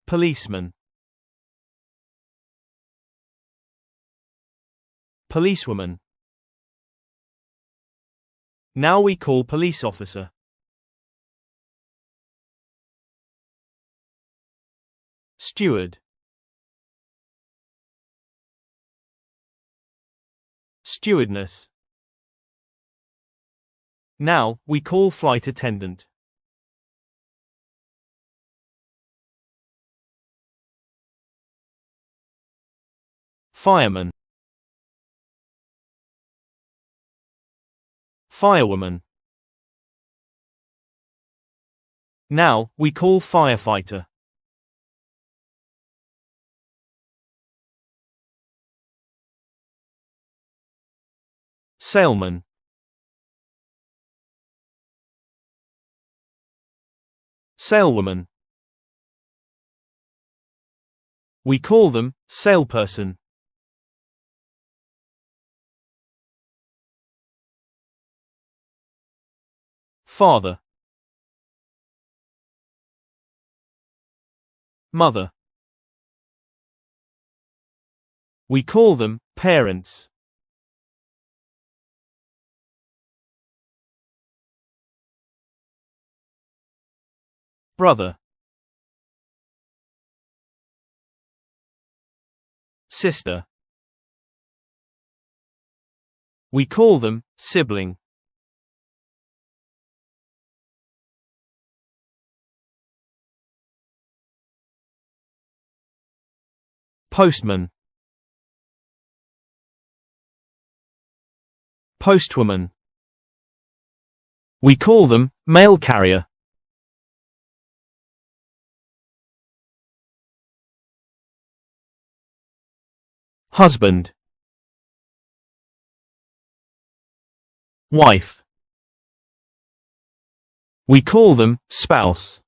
Policeman. Policewoman. Now we call police officer. Steward. Stewardess. Now we call flight attendant. Fireman. Firewoman. Now we call firefighter. Salesman. Saleswoman. We call them salesperson. Father. Mother. We call them parents. Brother. Sister. We call them sibling. Postman. Postwoman. We call them mail carrier. Husband. Wife. We call them spouse.